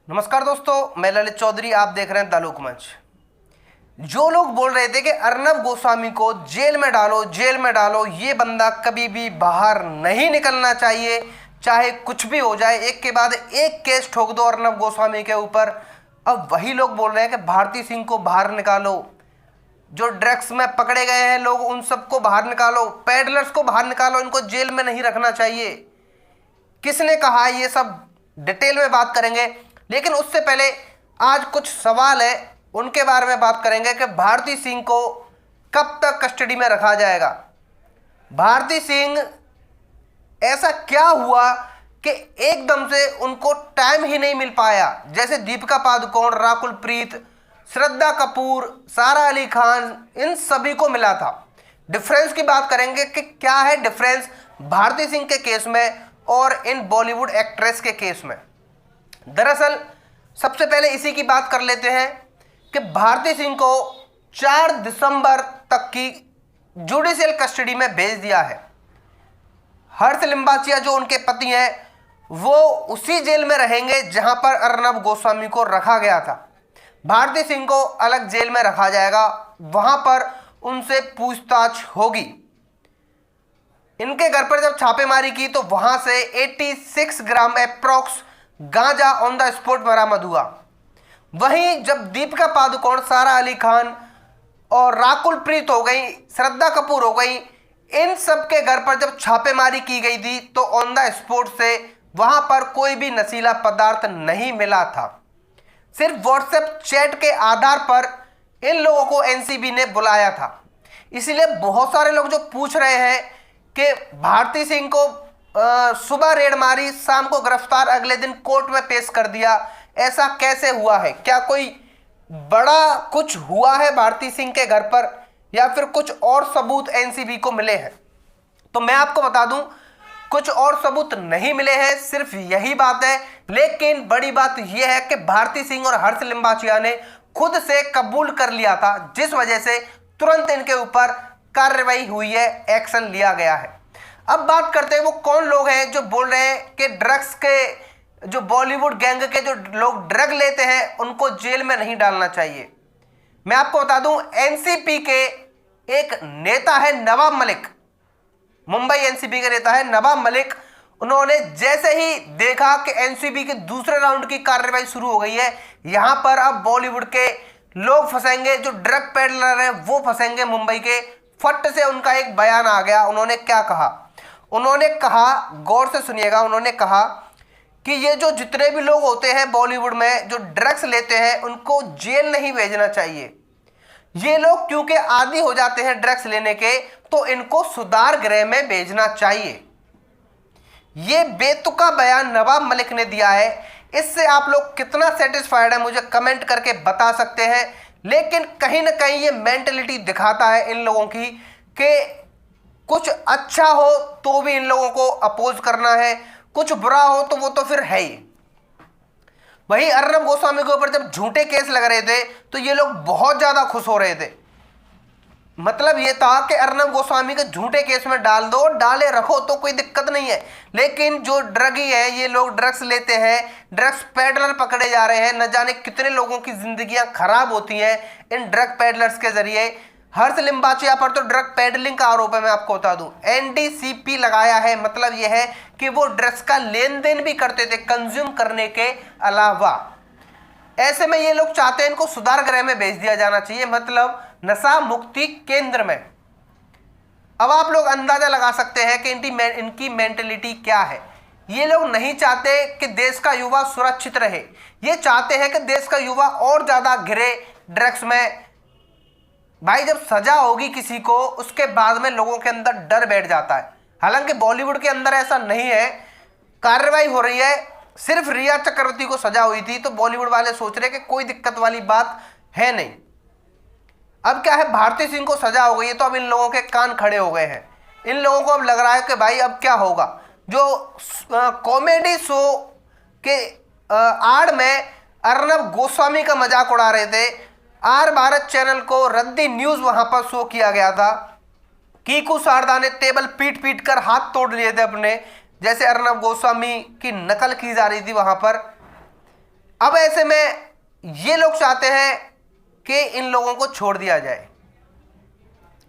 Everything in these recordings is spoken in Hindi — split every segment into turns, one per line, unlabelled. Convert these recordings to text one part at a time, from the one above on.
नमस्कार दोस्तों, मैं ललित चौधरी। आप देख रहे हैं तालुक मंच। जो लोग बोल रहे थे कि अर्नब गोस्वामी को जेल में डालो, जेल में डालो, ये बंदा कभी भी बाहर नहीं निकलना चाहिए, चाहे कुछ भी हो जाए, एक के बाद एक केस ठोक दो अर्नब गोस्वामी के ऊपर। अब वही लोग बोल रहे हैं कि भारती सिंह को बाहर निकालो, जो ड्रग्स में पकड़े गए हैं लोग उन सबको बाहर निकालो, पैडलर्स को बाहर निकालो, इनको जेल में नहीं रखना चाहिए। किसने कहा, ये सब डिटेल में बात करेंगे। लेकिन उससे पहले आज कुछ सवाल है, उनके बारे में बात करेंगे कि भारती सिंह को कब तक कस्टडी में रखा जाएगा। भारती सिंह ऐसा क्या हुआ कि एकदम से उनको टाइम ही नहीं मिल पाया, जैसे दीपिका पादुकोण, राकुल प्रीत, श्रद्धा कपूर, सारा अली खान, इन सभी को मिला था। डिफरेंस की बात करेंगे कि क्या है डिफरेंस भारती सिंह के केस में और इन बॉलीवुड एक्ट्रेस के केस में। दरअसल सबसे पहले इसी की बात कर लेते हैं कि भारती सिंह को 4 दिसंबर तक की जुडिशियल कस्टडी में भेज दिया है। हर्ष लिम्बाचिया जो उनके पति हैं वो उसी जेल में रहेंगे जहां पर अर्नब गोस्वामी को रखा गया था। भारती सिंह को अलग जेल में रखा जाएगा, वहां पर उनसे पूछताछ होगी। इनके घर पर जब छापेमारी की तो वहां से 86 ग्राम अप्रॉक्स गांजा ऑन द स्पॉट बरामद हुआ। वहीं जब दीपिका पादुकोण, सारा अली खान और राकुल प्रीत हो गई, श्रद्धा कपूर हो गई, इन सब के घर पर जब छापेमारी की गई थी तो ऑन द स्पॉट से वहां पर कोई भी नशीला पदार्थ नहीं मिला था। सिर्फ व्हाट्सएप चैट के आधार पर इन लोगों को एनसीबी ने बुलाया था। इसलिए बहुत सारे लोग जो पूछ रहे हैं कि भारती सिंह को सुबह रेड मारी, शाम को गिरफ्तार, अगले दिन कोर्ट में पेश कर दिया, ऐसा कैसे हुआ है? क्या कोई बड़ा कुछ हुआ है भारती सिंह के घर पर या फिर कुछ और सबूत एनसीबी को मिले हैं? तो मैं आपको बता दूं, कुछ और सबूत नहीं मिले हैं, सिर्फ यही बात है। लेकिन बड़ी बात यह है कि भारती सिंह और हर्ष लिम्बाचिया ने खुद से कबूल कर लिया था, जिस वजह से तुरंत इनके ऊपर कार्रवाई हुई है, एक्शन लिया गया है। अब बात करते हैं वो कौन लोग हैं जो बोल रहे हैं कि ड्रग्स के जो बॉलीवुड गैंग के जो लोग ड्रग लेते हैं उनको जेल में नहीं डालना चाहिए। मैं आपको बता दूं, एनसीपी के एक नेता है नवाब मलिक, मुंबई एनसीपी के नेता है नवाब मलिक। उन्होंने जैसे ही देखा कि एनसीबी के दूसरे राउंड की कार्रवाई शुरू हो गई है, यहां पर अब बॉलीवुड के लोग फंसेंगे, जो ड्रग पेडलर हैं वो फंसेंगे मुंबई के, फट से उनका एक बयान आ गया। उन्होंने क्या कहा? उन्होंने कहा, गौर से सुनिएगा, उन्होंने कहा कि ये जो जितने भी लोग होते हैं बॉलीवुड में जो ड्रग्स लेते हैं उनको जेल नहीं भेजना चाहिए। ये लोग क्योंकि आदी हो जाते हैं ड्रग्स लेने के, तो इनको सुधार गृह में भेजना चाहिए। ये बेतुका बयान नवाब मलिक ने दिया है। इससे आप लोग कितना सेटिस्फाइड है मुझे कमेंट करके बता सकते हैं। लेकिन कहीं ना कहीं ये मेंटलिटी दिखाता है इन लोगों की कि कुछ अच्छा हो तो भी इन लोगों को अपोज करना है, कुछ बुरा हो तो वो तो फिर है ही। वहीं अर्नब गोस्वामी के ऊपर जब झूठे केस लग रहे थे तो ये लोग बहुत ज्यादा खुश हो रहे थे। मतलब ये था कि अर्नब गोस्वामी के झूठे केस में डाल दो, डाले रखो तो कोई दिक्कत नहीं है। लेकिन जो ड्रगी है, ये लोग ड्रग्स लेते हैं, ड्रग्स पेडलर पकड़े जा रहे हैं, न जाने कितने लोगों की जिंदगियां खराब होती हैं इन ड्रग पेडलर्स के जरिए। हर्ष लिम्बाचिया पर तो ड्रग पेडलिंग का आरोप है, मैं आपको बता दूं, एनडीसीपी लगाया है। मतलब यह है कि वो ड्रग्स का लेन देन भी करते थे कंज्यूम करने के अलावा। ऐसे में ये लोग चाहते हैं इनको सुधार गृह में भेज दिया जाना चाहिए, मतलब नशा मुक्ति केंद्र में। अब आप लोग अंदाजा लगा सकते हैं कि इनकी मेंटलिटी क्या है। ये लोग नहीं चाहते कि देश का युवा सुरक्षित रहे, ये चाहते हैं कि देश का युवा और ज्यादा घिरे ड्रग्स में। भाई जब सजा होगी किसी को, उसके बाद में लोगों के अंदर डर बैठ जाता है। हालांकि बॉलीवुड के अंदर ऐसा नहीं है, कार्रवाई हो रही है। सिर्फ रिया चक्रवर्ती को सजा हुई थी तो बॉलीवुड वाले सोच रहे कि कोई दिक्कत वाली बात है नहीं। अब क्या है, भारती सिंह को सजा हो गई है तो अब इन लोगों के कान खड़े हो गए हैं। इन लोगों को अब लग रहा है कि भाई अब क्या होगा। जो कॉमेडी शो के आड़ में अर्नब गोस्वामी का मजाक उड़ा रहे थे, आर भारत चैनल को रद्दी न्यूज वहां पर शो किया गया था। कीकू शारदा ने टेबल पीट पीट कर हाथ तोड़ लिए थे अपने, जैसे अर्नब गोस्वामी की नकल की जा रही थी वहां पर। अब ऐसे में ये लोग चाहते हैं कि इन लोगों को छोड़ दिया जाए।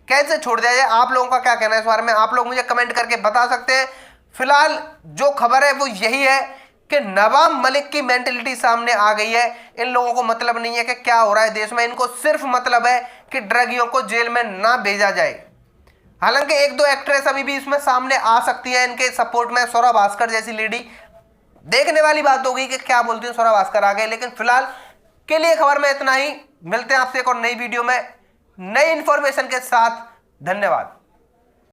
कैसे छोड़ दिया जाए, आप लोगों का क्या कहना है इस बारे में, आप लोग मुझे कमेंट करके बता सकते हैं। फिलहाल जो खबर है वो यही है कि नवाब मलिक की मेंटेलिटी सामने आ गई है। इन लोगों को मतलब नहीं है कि क्या हो रहा है देश में, इनको सिर्फ मतलब है कि ड्रगियों को जेल में ना भेजा जाए। हालांकि एक दो एक्ट्रेस अभी भी इसमें सामने आ सकती है इनके सपोर्ट में, स्वरा भास्कर जैसी लेडी। देखने वाली बात होगी कि क्या बोलती है स्वरा भास्कर आगे। लेकिन फिलहाल के लिए खबर में इतना ही। मिलते हैं आपसे एक और नई वीडियो में नई इंफॉर्मेशन के साथ। धन्यवाद।